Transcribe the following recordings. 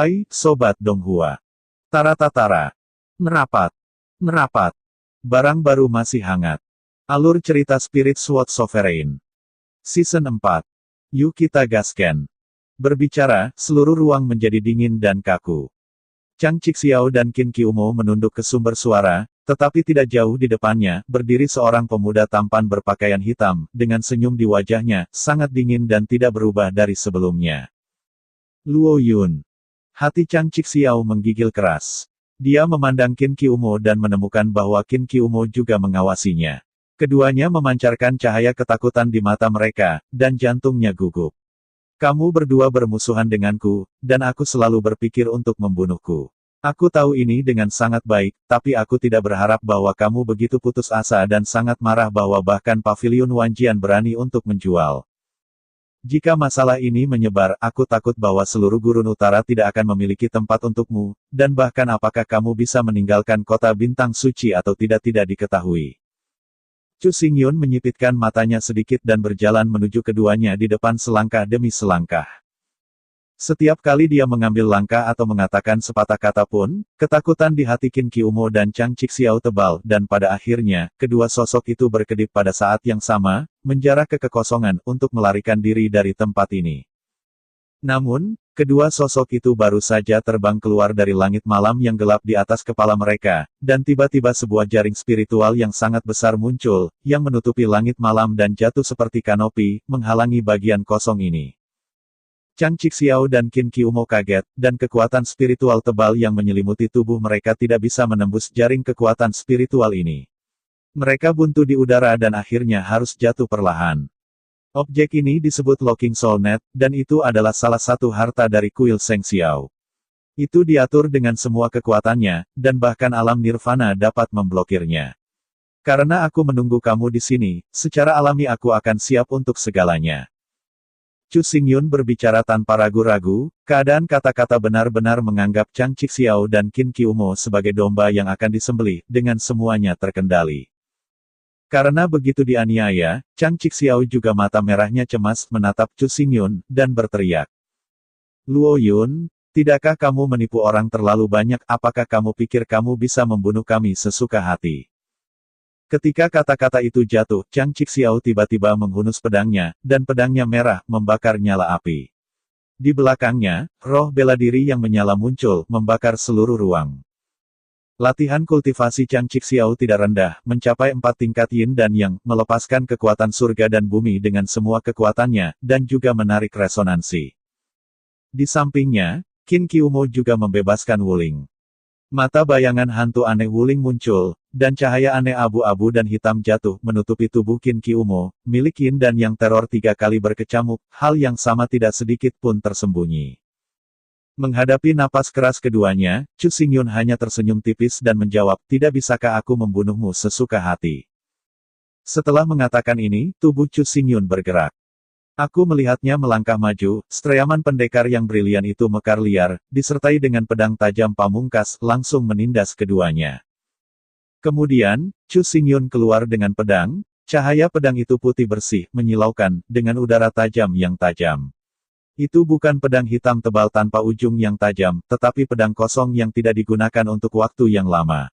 Hai, Sobat Donghua. Tara-tatara. Merapat. Merapat. Barang baru masih hangat. Alur cerita Spirit Sword Sovereign. Season 4. Yuk kita gasken. Berbicara, seluruh ruang menjadi dingin dan kaku. Chang Cixiao dan Qin Qiumo menunduk ke sumber suara, tetapi tidak jauh di depannya, berdiri seorang pemuda tampan berpakaian hitam, dengan senyum di wajahnya, sangat dingin dan tidak berubah dari sebelumnya. Luo Yun. Hati Chang Cixiao menggigil keras. Dia memandang Qin Qiumo dan menemukan bahwa Qin Qiumo juga mengawasinya. Keduanya memancarkan cahaya ketakutan di mata mereka, dan jantungnya gugup. Kamu berdua bermusuhan denganku, dan aku selalu berpikir untuk membunuhku. Aku tahu ini dengan sangat baik, tapi aku tidak berharap bahwa kamu begitu putus asa dan sangat marah bahwa bahkan Pavilion Wanjian berani untuk menjual. Jika masalah ini menyebar, aku takut bahwa seluruh Gurun Utara tidak akan memiliki tempat untukmu, dan bahkan apakah kamu bisa meninggalkan kota bintang suci atau tidak diketahui. Chu Xingyun menyipitkan matanya sedikit dan berjalan menuju keduanya di depan selangkah demi selangkah. Setiap kali dia mengambil langkah atau mengatakan sepatah kata pun, ketakutan di hati Qin Qiumo dan Chang Cixiao tebal, dan pada akhirnya, kedua sosok itu berkedip pada saat yang sama, menjarah ke kekosongan untuk melarikan diri dari tempat ini. Namun, kedua sosok itu baru saja terbang keluar dari langit malam yang gelap di atas kepala mereka, dan tiba-tiba sebuah jaring spiritual yang sangat besar muncul, yang menutupi langit malam dan jatuh seperti kanopi, menghalangi bagian kosong ini. Chang Cixiao dan Qin Qiumo kaget, dan kekuatan spiritual tebal yang menyelimuti tubuh mereka tidak bisa menembus jaring kekuatan spiritual ini. Mereka buntu di udara dan akhirnya harus jatuh perlahan. Objek ini disebut Locking Soul Net, dan itu adalah salah satu harta dari kuil Sheng Xiao. Itu diatur dengan semua kekuatannya, dan bahkan alam nirvana dapat memblokirnya. Karena aku menunggu kamu di sini, secara alami aku akan siap untuk segalanya. Chu Xingyun berbicara tanpa ragu-ragu, keadaan kata-kata benar-benar menganggap Chang Cixiao dan Qin Qiumo sebagai domba yang akan disembelih, dengan semuanya terkendali. Karena begitu dianiaya, Chang Cixiao juga mata merahnya cemas menatap Chu Xingyun, dan berteriak. Luo Yun, tidakkah kamu menipu orang terlalu banyak? Apakah kamu pikir kamu bisa membunuh kami sesuka hati? Ketika kata-kata itu jatuh, Chang Cixiao tiba-tiba menghunus pedangnya, dan pedangnya merah, membakar nyala api. Di belakangnya, roh bela diri yang menyala muncul, membakar seluruh ruang. Latihan kultivasi Chang Cixiao tidak rendah, mencapai 4 tingkat yin dan yang, melepaskan kekuatan surga dan bumi dengan semua kekuatannya, dan juga menarik resonansi. Di sampingnya, Qin Qiumo juga membebaskan Wuling. Mata bayangan hantu aneh Wuling muncul, dan cahaya aneh abu-abu dan hitam jatuh menutupi tubuh Qin Qiumo, milik Yin dan yang teror 3 kali berkecamuk, hal yang sama tidak sedikit pun tersembunyi. Menghadapi napas keras keduanya, Chu Xingyun hanya tersenyum tipis dan menjawab, tidak bisakah aku membunuhmu sesuka hati? Setelah mengatakan ini, tubuh Chu Xingyun bergerak. Aku melihatnya melangkah maju, streaman pendekar yang brilian itu mekar liar, disertai dengan pedang tajam pamungkas, langsung menindas keduanya. Kemudian, Chu Xingyun keluar dengan pedang, cahaya pedang itu putih bersih, menyilaukan, dengan udara tajam yang tajam. Itu bukan pedang hitam tebal tanpa ujung yang tajam, tetapi pedang kosong yang tidak digunakan untuk waktu yang lama.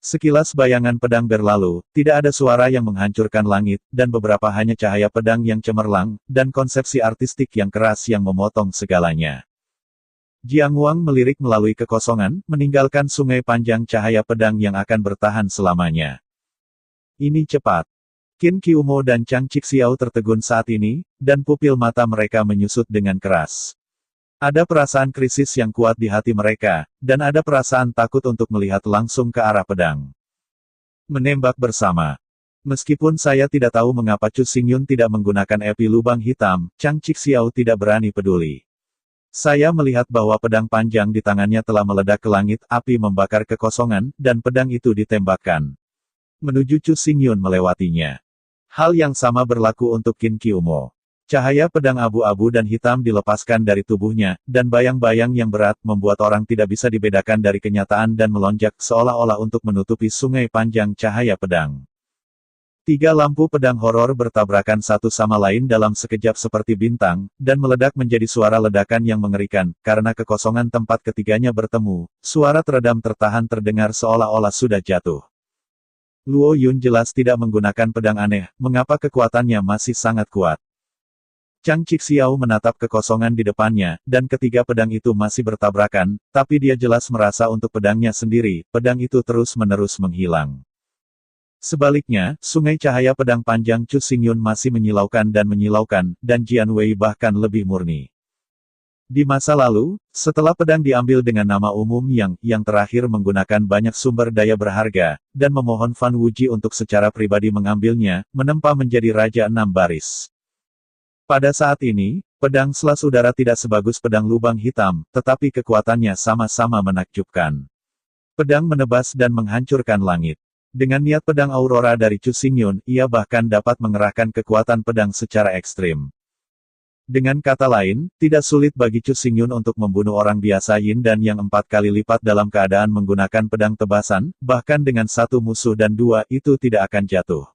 Sekilas bayangan pedang berlalu, tidak ada suara yang menghancurkan langit, dan beberapa hanya cahaya pedang yang cemerlang, dan konsepsi artistik yang keras yang memotong segalanya. Jiang Wang melirik melalui kekosongan, meninggalkan sungai panjang cahaya pedang yang akan bertahan selamanya. Ini cepat. Qin Qiumo dan Chang Cixiao tertegun saat ini, dan pupil mata mereka menyusut dengan keras. Ada perasaan krisis yang kuat di hati mereka, dan ada perasaan takut untuk melihat langsung ke arah pedang. Menembak bersama. Meskipun saya tidak tahu mengapa Chu Xingyun tidak menggunakan epi lubang hitam, Chang Cixiao tidak berani peduli. Saya melihat bahwa pedang panjang di tangannya telah meledak ke langit, api membakar kekosongan, dan pedang itu ditembakkan. Menuju Chu Xingyun melewatinya. Hal yang sama berlaku untuk Qin Qiumo. Cahaya pedang abu-abu dan hitam dilepaskan dari tubuhnya, dan bayang-bayang yang berat membuat orang tidak bisa dibedakan dari kenyataan dan melonjak seolah-olah untuk menutupi sungai panjang cahaya pedang. Tiga lampu pedang horor bertabrakan satu sama lain dalam sekejap seperti bintang, dan meledak menjadi suara ledakan yang mengerikan. Karena kekosongan tempat ketiganya bertemu, suara teredam tertahan terdengar seolah-olah sudah jatuh. Luo Yun jelas tidak menggunakan pedang aneh, mengapa kekuatannya masih sangat kuat. Chang Cixiao menatap kekosongan di depannya, dan ketiga pedang itu masih bertabrakan, tapi dia jelas merasa untuk pedangnya sendiri, pedang itu terus-menerus menghilang. Sebaliknya, sungai cahaya pedang panjang Chu Xingyun masih menyilaukan, dan Jian Wei bahkan lebih murni. Di masa lalu, setelah pedang diambil dengan nama umum yang terakhir menggunakan banyak sumber daya berharga, dan memohon Fan Wuji untuk secara pribadi mengambilnya, menempa menjadi Raja Enam Baris. Pada saat ini, pedang selas udara tidak sebagus pedang lubang hitam, tetapi kekuatannya sama-sama menakjubkan. Pedang menebas dan menghancurkan langit. Dengan niat pedang Aurora dari Chu Xingyun, ia bahkan dapat mengerahkan kekuatan pedang secara ekstrim. Dengan kata lain, tidak sulit bagi Chu Xingyun untuk membunuh orang biasa Yin dan yang 4 kali lipat dalam keadaan menggunakan pedang tebasan, bahkan dengan satu musuh dan dua itu tidak akan jatuh.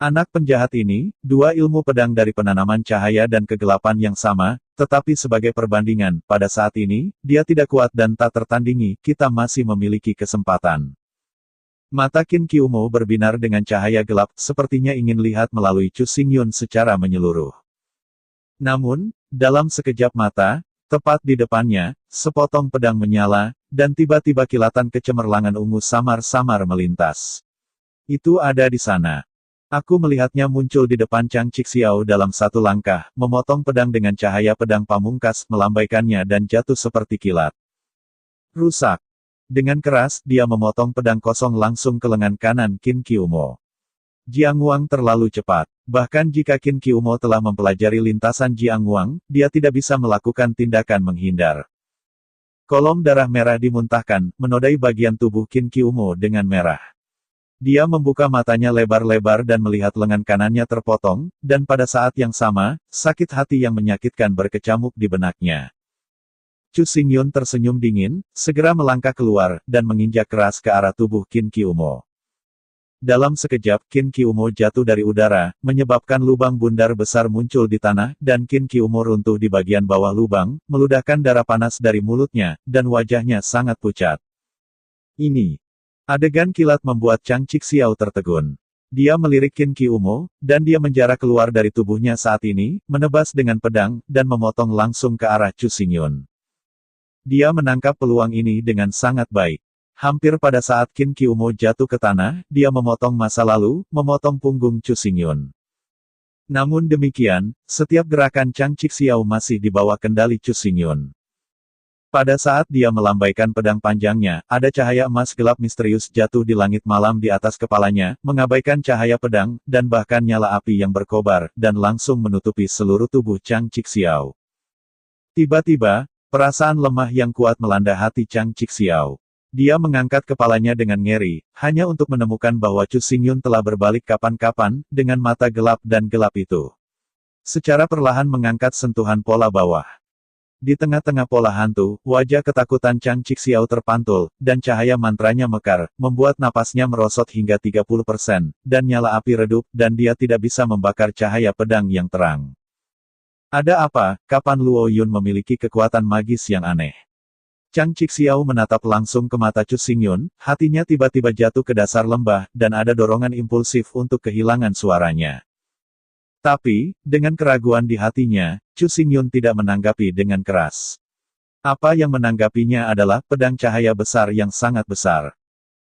Anak penjahat ini, dua ilmu pedang dari penanaman cahaya dan kegelapan yang sama, tetapi sebagai perbandingan, pada saat ini, dia tidak kuat dan tak tertandingi, kita masih memiliki kesempatan. Mata Qin Qiumo berbinar dengan cahaya gelap, sepertinya ingin lihat melalui Chu Xingyun secara menyeluruh. Namun, dalam sekejap mata, tepat di depannya, sepotong pedang menyala, dan tiba-tiba kilatan kecemerlangan ungu samar-samar melintas. Itu ada di sana. Aku melihatnya muncul di depan Chang Cixiao dalam satu langkah, memotong pedang dengan cahaya pedang pamungkas, melambaikannya dan jatuh seperti kilat. Rusak. Dengan keras, dia memotong pedang kosong langsung ke lengan kanan Qin Qiumo. Jiang Wang terlalu cepat. Bahkan jika Qin Qiumo telah mempelajari lintasan Jiang Wang, dia tidak bisa melakukan tindakan menghindar. Kolom darah merah dimuntahkan, menodai bagian tubuh Qin Qiumo dengan merah. Dia membuka matanya lebar-lebar dan melihat lengan kanannya terpotong, dan pada saat yang sama, sakit hati yang menyakitkan berkecamuk di benaknya. Chu Xingyun tersenyum dingin, segera melangkah keluar, dan menginjak keras ke arah tubuh Qin Qiumo. Dalam sekejap, Qin Qiumo jatuh dari udara, menyebabkan lubang bundar besar muncul di tanah, dan Qin Qiumo runtuh di bagian bawah lubang, meludahkan darah panas dari mulutnya, dan wajahnya sangat pucat. Ini. Adegan kilat membuat Chang Cixiao tertegun. Dia melirik Qin Qiumo, dan dia menjara keluar dari tubuhnya saat ini, menebas dengan pedang, dan memotong langsung ke arah Chu Xingyun. Dia menangkap peluang ini dengan sangat baik. Hampir pada saat Qin Qiumo jatuh ke tanah, dia memotong masa lalu, memotong punggung Chu Xingyun. Namun demikian, setiap gerakan Chang Cixiao masih di bawah kendali Chu Xingyun. Pada saat dia melambaikan pedang panjangnya, ada cahaya emas gelap misterius jatuh di langit malam di atas kepalanya, mengabaikan cahaya pedang, dan bahkan nyala api yang berkobar, dan langsung menutupi seluruh tubuh Chang Cixiao. Tiba-tiba, perasaan lemah yang kuat melanda hati Chang Cixiao. Dia mengangkat kepalanya dengan ngeri, hanya untuk menemukan bahwa Chu Xingyun telah berbalik kapan-kapan, dengan mata gelap dan gelap itu. Secara perlahan mengangkat sentuhan pola bawah. Di tengah-tengah pola hantu, wajah ketakutan Chang Cixiao terpantul, dan cahaya mantranya mekar, membuat napasnya merosot hingga 30%, dan nyala api redup, dan dia tidak bisa membakar cahaya pedang yang terang. Ada apa, kapan Luo Yun memiliki kekuatan magis yang aneh? Chang Cixiao menatap langsung ke mata Chu Xingyun, hatinya tiba-tiba jatuh ke dasar lembah, dan ada dorongan impulsif untuk kehilangan suaranya. Tapi, dengan keraguan di hatinya, Chu Xingyun tidak menanggapi dengan keras. Apa yang menanggapinya adalah pedang cahaya besar yang sangat besar.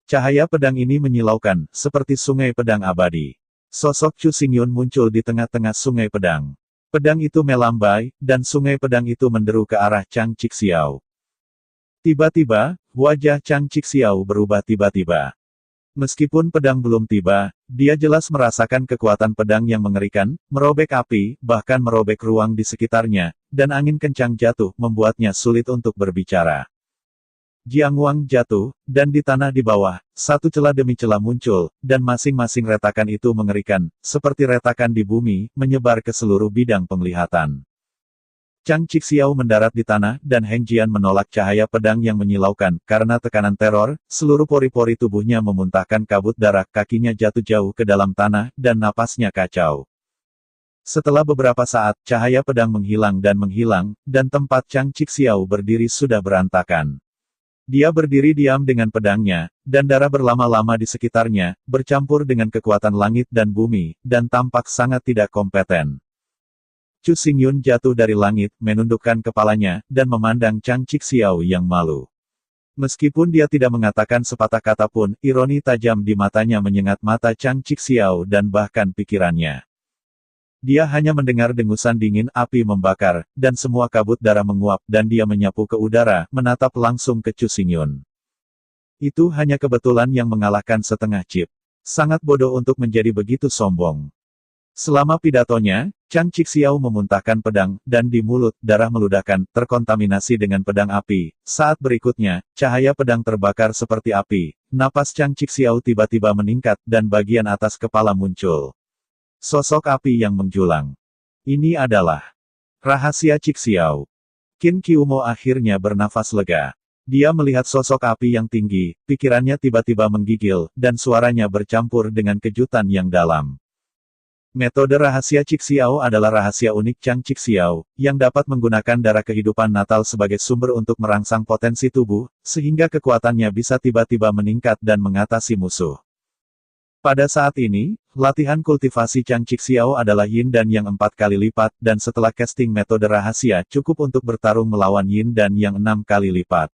Cahaya pedang ini menyilaukan, seperti sungai pedang abadi. Sosok Chu Xingyun muncul di tengah-tengah sungai pedang. Pedang itu melambai, dan sungai pedang itu menderu ke arah Chang Cixiao. Tiba-tiba, wajah Chang Cixiao berubah tiba-tiba. Meskipun pedang belum tiba, dia jelas merasakan kekuatan pedang yang mengerikan, merobek api, bahkan merobek ruang di sekitarnya, dan angin kencang jatuh, membuatnya sulit untuk berbicara. Jiang Wang jatuh, dan di tanah di bawah, satu celah demi celah muncul, dan masing-masing retakan itu mengerikan, seperti retakan di bumi, menyebar ke seluruh bidang penglihatan. Chang Chixiao mendarat di tanah dan Heng Jian menolak cahaya pedang yang menyilaukan. Karena tekanan teror, seluruh pori-pori tubuhnya memuntahkan kabut darah, kakinya jatuh jauh ke dalam tanah, dan napasnya kacau. Setelah beberapa saat, cahaya pedang menghilang, dan tempat Chang Chixiao berdiri sudah berantakan. Dia berdiri diam dengan pedangnya, dan darah berlama-lama di sekitarnya, bercampur dengan kekuatan langit dan bumi, dan tampak sangat tidak kompeten. Chu Xingyun jatuh dari langit, menundukkan kepalanya, dan memandang Chang Chixiao yang malu. Meskipun dia tidak mengatakan sepatah kata pun, ironi tajam di matanya menyengat mata Chang Chixiao dan bahkan pikirannya. Dia hanya mendengar dengusan dingin api membakar, dan semua kabut darah menguap, dan dia menyapu ke udara, menatap langsung ke Chu Xingyun. Itu hanya kebetulan yang mengalahkan setengah chip. Sangat bodoh untuk menjadi begitu sombong. Selama pidatonya, Chang Chixiao memuntahkan pedang, dan di mulut, darah meludahkan, terkontaminasi dengan pedang api. Saat berikutnya, cahaya pedang terbakar seperti api. Napas Chang Chixiao tiba-tiba meningkat, dan bagian atas kepala muncul sosok api yang menjulang. Ini adalah rahasia Chixiao. Qin Qiumo akhirnya bernafas lega. Dia melihat sosok api yang tinggi, pikirannya tiba-tiba menggigil, dan suaranya bercampur dengan kejutan yang dalam. Metode rahasia Chixiao adalah rahasia unik Chang Chixiao, yang dapat menggunakan darah kehidupan natal sebagai sumber untuk merangsang potensi tubuh, sehingga kekuatannya bisa tiba-tiba meningkat dan mengatasi musuh. Pada saat ini, latihan kultivasi Chang Chixiao adalah Yin dan Yang 4 kali lipat, dan setelah casting metode rahasia cukup untuk bertarung melawan Yin dan Yang 6 kali lipat.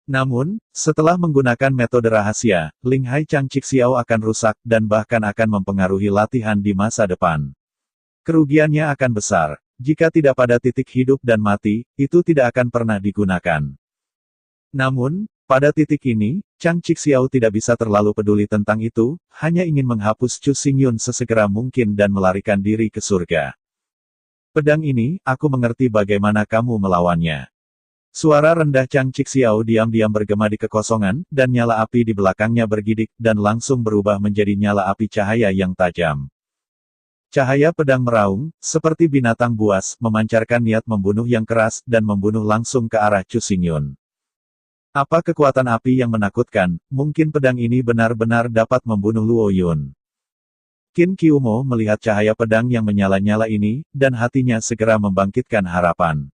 Namun, setelah menggunakan metode rahasia, Ling Hai Chang Chixiao akan rusak, dan bahkan akan mempengaruhi latihan di masa depan. Kerugiannya akan besar. Jika tidak pada titik hidup dan mati, itu tidak akan pernah digunakan. Namun, pada titik ini, Chang Chixiao tidak bisa terlalu peduli tentang itu, hanya ingin menghapus Chu Xingyun sesegera mungkin dan melarikan diri ke surga. Pedang ini, aku mengerti bagaimana kamu melawannya. Suara rendah Chang Chixiao diam-diam bergema di kekosongan, dan nyala api di belakangnya bergidik, dan langsung berubah menjadi nyala api cahaya yang tajam. Cahaya pedang meraung, seperti binatang buas, memancarkan niat membunuh yang keras, dan membunuh langsung ke arah Chu Xingyun. Apa kekuatan api yang menakutkan, mungkin pedang ini benar-benar dapat membunuh Luo Yun. Qin Qiumo melihat cahaya pedang yang menyala-nyala ini, dan hatinya segera membangkitkan harapan.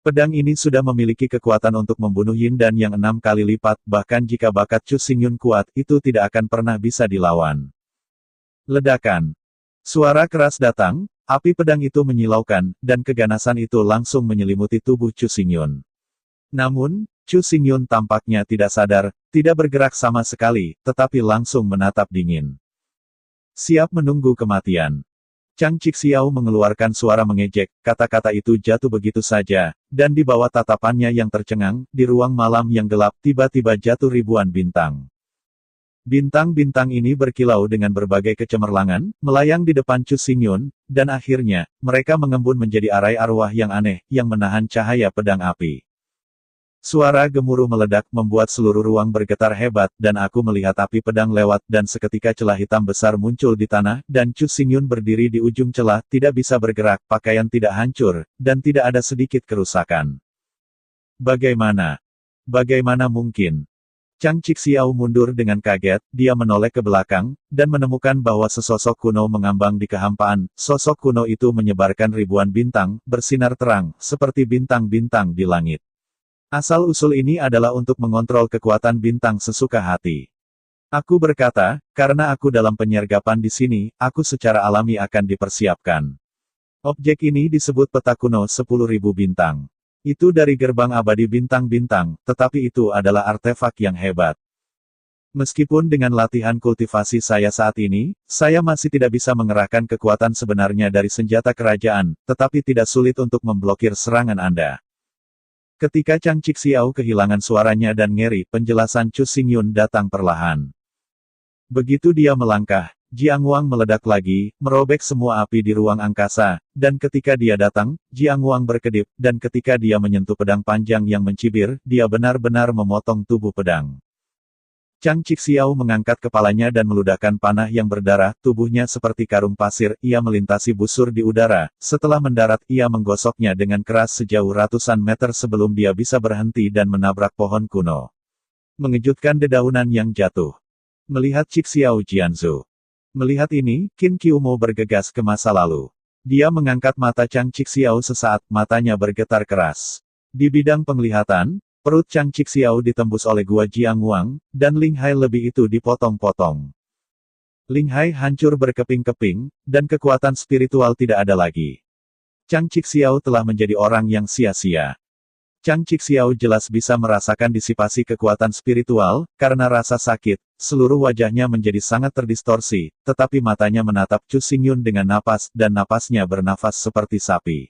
Pedang ini sudah memiliki kekuatan untuk membunuh Yin dan Yang 6 kali lipat, bahkan jika bakat Chu Xingyun kuat, itu tidak akan pernah bisa dilawan. Ledakan. Suara keras datang, api pedang itu menyilaukan, dan keganasan itu langsung menyelimuti tubuh Chu Xingyun. Namun, Chu Xingyun tampaknya tidak sadar, tidak bergerak sama sekali, tetapi langsung menatap dingin. Siap menunggu kematian. Chang Chixiao mengeluarkan suara mengejek, kata-kata itu jatuh begitu saja, dan di bawah tatapannya yang tercengang, di ruang malam yang gelap tiba-tiba jatuh ribuan bintang. Bintang-bintang ini berkilau dengan berbagai kecemerlangan, melayang di depan Chu Xingyun, dan akhirnya, mereka mengembun menjadi arai arwah yang aneh, yang menahan cahaya pedang api. Suara gemuruh meledak membuat seluruh ruang bergetar hebat, dan aku melihat api pedang lewat, dan seketika celah hitam besar muncul di tanah, dan Chu Xingyun berdiri di ujung celah, tidak bisa bergerak, pakaian tidak hancur, dan tidak ada sedikit kerusakan. Bagaimana? Bagaimana mungkin? Chang Chixiao mundur dengan kaget, dia menoleh ke belakang, dan menemukan bahwa sesosok kuno mengambang di kehampaan. Sosok kuno itu menyebarkan ribuan bintang, bersinar terang, seperti bintang-bintang di langit. Asal-usul ini adalah untuk mengontrol kekuatan bintang sesuka hati. Aku berkata, karena aku dalam penyergapan di sini, aku secara alami akan dipersiapkan. Objek ini disebut peta kuno 10.000 bintang. Itu dari gerbang abadi bintang-bintang, tetapi itu adalah artefak yang hebat. Meskipun dengan latihan kultivasi saya saat ini, saya masih tidak bisa mengerahkan kekuatan sebenarnya dari senjata kerajaan, tetapi tidak sulit untuk memblokir serangan Anda. Ketika Chang Chixiao kehilangan suaranya dan ngeri, penjelasan Chu Xingyun datang perlahan. Begitu dia melangkah, Jiang Wang meledak lagi, merobek semua api di ruang angkasa, dan ketika dia datang, Jiang Wang berkedip, dan ketika dia menyentuh pedang panjang yang mencibir, dia benar-benar memotong tubuh pedang. Chang Cixiao mengangkat kepalanya dan meludahkan panah yang berdarah, tubuhnya seperti karung pasir, ia melintasi busur di udara, setelah mendarat ia menggosoknya dengan keras sejauh ratusan meter sebelum dia bisa berhenti dan menabrak pohon kuno. Mengejutkan dedaunan yang jatuh. Melihat Cixiao Jianzu. Melihat ini, Qin Qiumo bergegas ke masa lalu. Dia mengangkat mata Chang Cixiao sesaat, matanya bergetar keras. Di bidang penglihatan, perut Chang Cixiao ditembus oleh Gua Jiangwang, dan Ling Hai lebih itu dipotong-potong. Ling Hai hancur berkeping-keping, dan kekuatan spiritual tidak ada lagi. Chang Cixiao telah menjadi orang yang sia-sia. Chang Cixiao jelas bisa merasakan disipasi kekuatan spiritual, karena rasa sakit, seluruh wajahnya menjadi sangat terdistorsi, tetapi matanya menatap Chu Xingyun dengan napas, dan napasnya bernafas seperti sapi.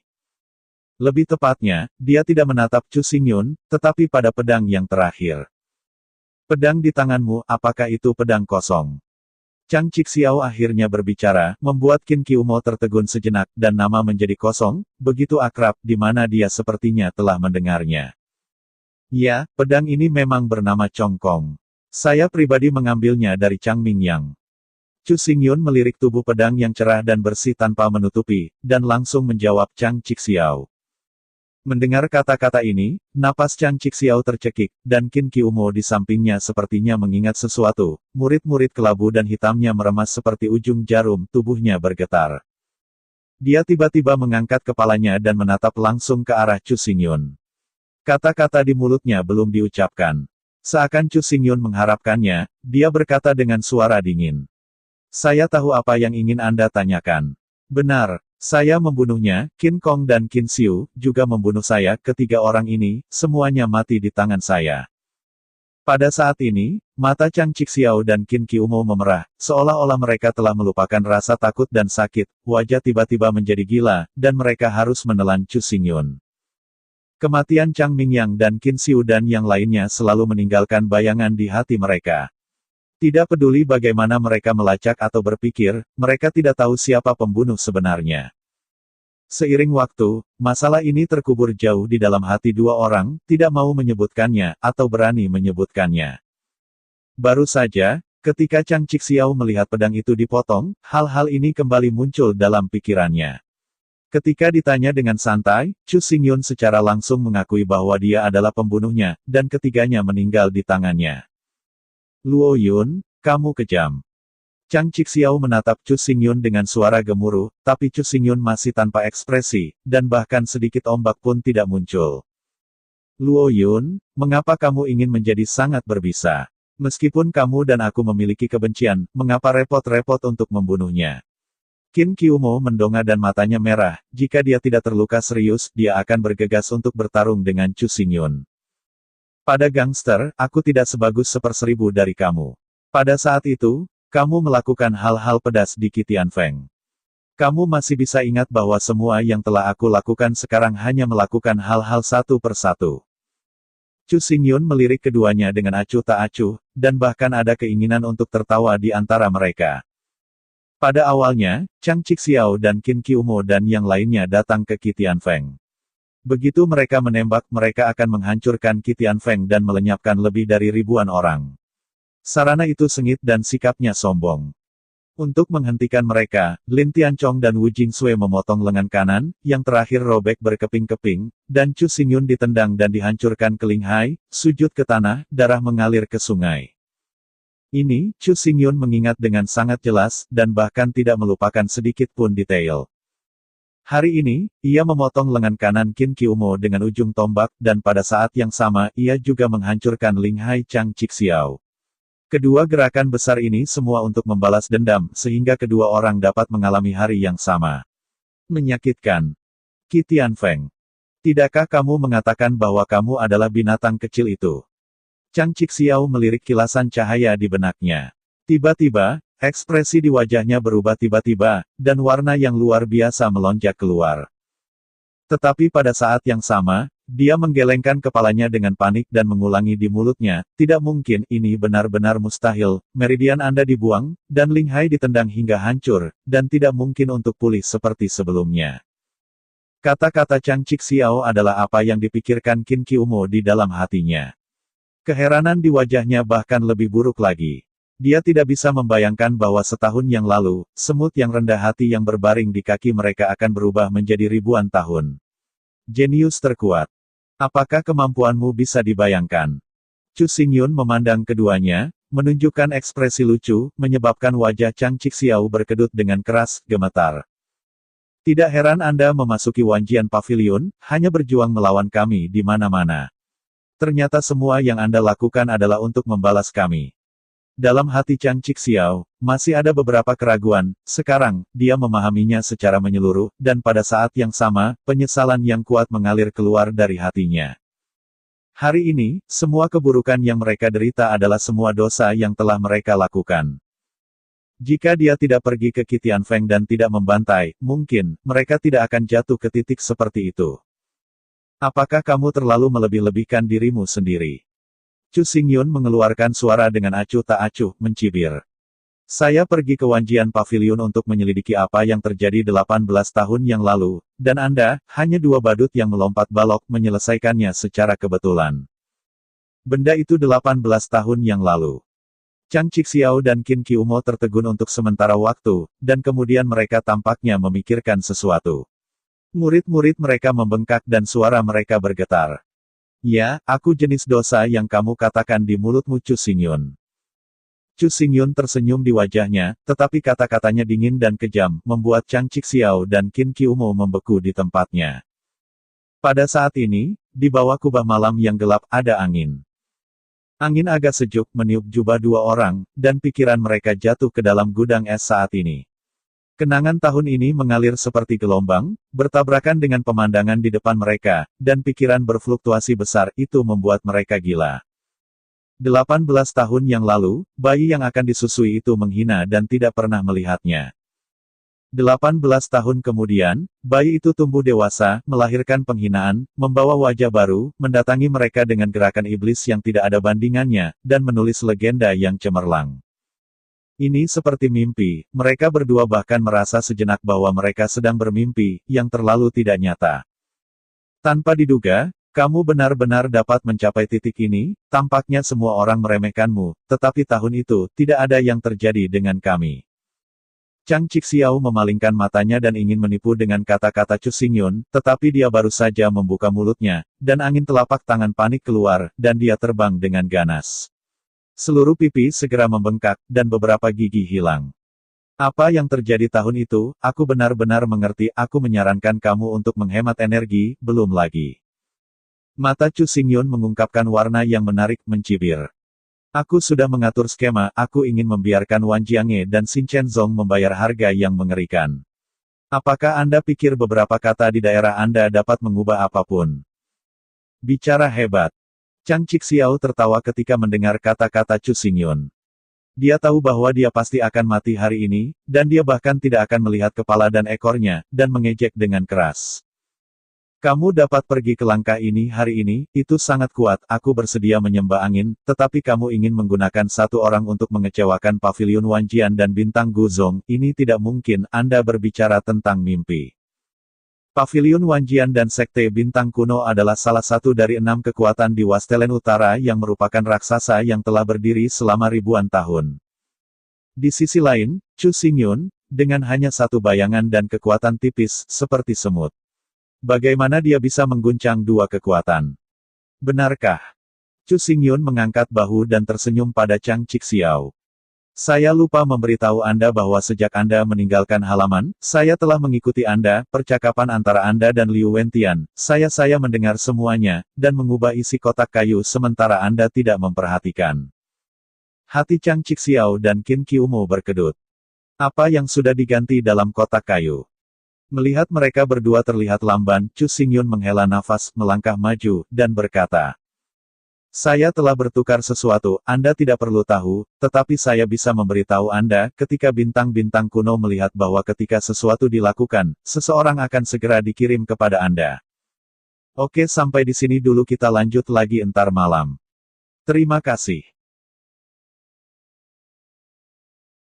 Lebih tepatnya, dia tidak menatap Chu Xingyun, tetapi pada pedang yang terakhir. Pedang di tanganmu, apakah itu pedang kosong? Chang Cixiao akhirnya berbicara, membuat Qin Qiumo tertegun sejenak, dan nama menjadi kosong, begitu akrab, di mana dia sepertinya telah mendengarnya. Ya, pedang ini memang bernama Chong Kong. Saya pribadi mengambilnya dari Chang Mingyang. Chu Xingyun melirik tubuh pedang yang cerah dan bersih tanpa menutupi, dan langsung menjawab Chang Cixiao. Mendengar kata-kata ini, napas Chang Cixiao tercekik, dan Qin Qiumo di sampingnya sepertinya mengingat sesuatu, murid-murid kelabu dan hitamnya meremas seperti ujung jarum, tubuhnya bergetar. Dia tiba-tiba mengangkat kepalanya dan menatap langsung ke arah Chu Xingyun. Kata-kata di mulutnya belum diucapkan. Seakan Chu Xingyun mengharapkannya, dia berkata dengan suara dingin. Saya tahu apa yang ingin Anda tanyakan. Benar. Saya membunuhnya, Qin Kong dan Qin Xiu, juga membunuh saya, ketiga orang ini, semuanya mati di tangan saya. Pada saat ini, mata Chang Cixiao dan Qin Qiumo memerah, seolah-olah mereka telah melupakan rasa takut dan sakit, wajah tiba-tiba menjadi gila, dan mereka harus menelan Chu Xingyun. Kematian Chang Mingyang dan Qin Xiu dan yang lainnya selalu meninggalkan bayangan di hati mereka. Tidak peduli bagaimana mereka melacak atau berpikir, mereka tidak tahu siapa pembunuh sebenarnya. Seiring waktu, masalah ini terkubur jauh di dalam hati dua orang, tidak mau menyebutkannya, atau berani menyebutkannya. Baru saja, ketika Chang Cixiao melihat pedang itu dipotong, hal-hal ini kembali muncul dalam pikirannya. Ketika ditanya dengan santai, Chu Xingyun secara langsung mengakui bahwa dia adalah pembunuhnya, dan ketiganya meninggal di tangannya. Luo Yun, kamu kejam. Chang Cixiao menatap Chu Xingyun dengan suara gemuruh, tapi Chu Xingyun masih tanpa ekspresi, dan bahkan sedikit ombak pun tidak muncul. Luo Yun, mengapa kamu ingin menjadi sangat berbisa? Meskipun kamu dan aku memiliki kebencian, mengapa repot-repot untuk membunuhnya? Qin Qiumo mendongak dan matanya merah, jika dia tidak terluka serius, dia akan bergegas untuk bertarung dengan Chu Xingyun. Pada gangster, aku tidak sebagus 1/1000 dari kamu. Pada saat itu, kamu melakukan hal-hal pedas di Qitianfeng. Kamu masih bisa ingat bahwa semua yang telah aku lakukan sekarang hanya melakukan hal-hal satu persatu. Chu Xingyun melirik keduanya dengan acuh tak acuh, dan bahkan ada keinginan untuk tertawa di antara mereka. Pada awalnya, Chang Cixiao dan Qin Qiumo dan yang lainnya datang ke Qitianfeng. Begitu mereka menembak, mereka akan menghancurkan Qitianfeng dan melenyapkan lebih dari ribuan orang. Sarana itu sengit dan sikapnya sombong. Untuk menghentikan mereka, Lin Tianchong dan Wu Jingsui memotong lengan kanan, yang terakhir robek berkeping-keping, dan Chu Xingyun ditendang dan dihancurkan ke Ling Hai, sujud ke tanah, darah mengalir ke sungai. Ini, Chu Xingyun mengingat dengan sangat jelas, dan bahkan tidak melupakan sedikit pun detail. Hari ini, ia memotong lengan kanan Qin Qiumo dengan ujung tombak, dan pada saat yang sama, ia juga menghancurkan Ling Hai Chang Cixiao. Kedua gerakan besar ini semua untuk membalas dendam, sehingga kedua orang dapat mengalami hari yang sama. Menyakitkan. Qitianfeng. Tidakkah kamu mengatakan bahwa kamu adalah binatang kecil itu? Chang Cixiao melirik kilasan cahaya di benaknya. Tiba-tiba, ekspresi di wajahnya berubah tiba-tiba, dan warna yang luar biasa melonjak keluar. Tetapi pada saat yang sama, dia menggelengkan kepalanya dengan panik dan mengulangi di mulutnya, tidak mungkin, ini benar-benar mustahil, meridian Anda dibuang, dan Ling Hai ditendang hingga hancur, dan tidak mungkin untuk pulih seperti sebelumnya. Kata-kata Chang Cixiao adalah apa yang dipikirkan Qin Qiumo di dalam hatinya. Keheranan di wajahnya bahkan lebih buruk lagi. Dia tidak bisa membayangkan bahwa setahun yang lalu, semut yang rendah hati yang berbaring di kaki mereka akan berubah menjadi ribuan tahun. Jenius terkuat. Apakah kemampuanmu bisa dibayangkan? Chu Xingyun memandang keduanya, menunjukkan ekspresi lucu, menyebabkan wajah Chang Cixiao berkedut dengan keras, gemetar. Tidak heran Anda memasuki Wanjian Pavilion, hanya berjuang melawan kami di mana-mana. Ternyata semua yang Anda lakukan adalah untuk membalas kami. Dalam hati Chang Cixiao, masih ada beberapa keraguan, sekarang, dia memahaminya secara menyeluruh, dan pada saat yang sama, penyesalan yang kuat mengalir keluar dari hatinya. Hari ini, semua keburukan yang mereka derita adalah semua dosa yang telah mereka lakukan. Jika dia tidak pergi ke Qitianfeng dan tidak membantai, mungkin, mereka tidak akan jatuh ke titik seperti itu. Apakah kamu terlalu melebih-lebihkan dirimu sendiri? Chu Xingyun mengeluarkan suara dengan acuh tak acuh, mencibir. Saya pergi ke Wanjian Pavilion untuk menyelidiki apa yang terjadi 18 tahun yang lalu, dan Anda, hanya 2 badut yang melompat balok menyelesaikannya secara kebetulan. Benda itu 18 tahun yang lalu. Chang Cixiao dan Qin Qiumo tertegun untuk sementara waktu, dan kemudian mereka tampaknya memikirkan sesuatu. Murid-murid mereka membengkak dan suara mereka bergetar. Ya, aku jenis dosa yang kamu katakan di mulutmu Chu Xingyun. Chu Xingyun tersenyum di wajahnya, tetapi kata-katanya dingin dan kejam, membuat Chang Cixiao dan Qin Qiumo membeku di tempatnya. Pada saat ini, di bawah kubah malam yang gelap ada angin. Angin agak sejuk meniup jubah 2 orang, dan pikiran mereka jatuh ke dalam gudang es saat ini. Kenangan tahun ini mengalir seperti gelombang, bertabrakan dengan pemandangan di depan mereka, dan pikiran berfluktuasi besar itu membuat mereka gila. 18 tahun yang lalu, bayi yang akan disusui itu menghina dan tidak pernah melihatnya. 18 tahun kemudian, bayi itu tumbuh dewasa, melahirkan penghinaan, membawa wajah baru, mendatangi mereka dengan gerakan iblis yang tidak ada bandingannya, dan menulis legenda yang cemerlang. Ini seperti mimpi, mereka berdua bahkan merasa sejenak bahwa mereka sedang bermimpi, yang terlalu tidak nyata. Tanpa diduga, kamu benar-benar dapat mencapai titik ini, tampaknya semua orang meremehkanmu, tetapi tahun itu, tidak ada yang terjadi dengan kami. Chang Cixiao memalingkan matanya dan ingin menipu dengan kata-kata Chu Xingyun, tetapi dia baru saja membuka mulutnya, dan angin telapak tangan panik keluar, dan dia terbang dengan ganas. Seluruh pipi segera membengkak, dan beberapa gigi hilang. Apa yang terjadi tahun itu, aku benar-benar mengerti, aku menyarankan kamu untuk menghemat energi, belum lagi. Mata Chu Xingyun mengungkapkan warna yang menarik, mencibir. Aku sudah mengatur skema, aku ingin membiarkan Wan Jiange dan Xin Chenzong membayar harga yang mengerikan. Apakah Anda pikir beberapa kata di daerah Anda dapat mengubah apapun? Bicara hebat. Chang Cixiao tertawa ketika mendengar kata-kata Chu Xingyun. Dia tahu bahwa dia pasti akan mati hari ini, dan dia bahkan tidak akan melihat kepala dan ekornya, dan mengejek dengan keras. Kamu dapat pergi ke langkah ini hari ini, itu sangat kuat, aku bersedia menyembah angin, tetapi kamu ingin menggunakan satu orang untuk mengecewakan Pavilion Wanjian dan Bintang Guzong, ini tidak mungkin, Anda berbicara tentang mimpi. Pavilion Wanjian dan Sekte Bintang Kuno adalah salah satu dari 6 kekuatan di Wastelen Utara yang merupakan raksasa yang telah berdiri selama ribuan tahun. Di sisi lain, Chu Xingyun, dengan hanya satu bayangan dan kekuatan tipis, seperti semut. Bagaimana dia bisa mengguncang 2 kekuatan? Benarkah? Chu Xingyun mengangkat bahu dan tersenyum pada Chang Cixiao. Saya lupa memberitahu Anda bahwa sejak Anda meninggalkan halaman, saya telah mengikuti Anda, percakapan antara Anda dan Liu Wentian, saya mendengar semuanya, dan mengubah isi kotak kayu sementara Anda tidak memperhatikan. Hati Chang Cixiao dan Qin Qiumo berkedut. Apa yang sudah diganti dalam kotak kayu? Melihat mereka berdua terlihat lamban, Chu Xingyun menghela nafas, melangkah maju, dan berkata, saya telah bertukar sesuatu, Anda tidak perlu tahu, tetapi saya bisa memberitahu Anda, ketika bintang-bintang kuno melihat bahwa ketika sesuatu dilakukan, seseorang akan segera dikirim kepada Anda. Oke, sampai di sini dulu, kita lanjut lagi entar malam. Terima kasih.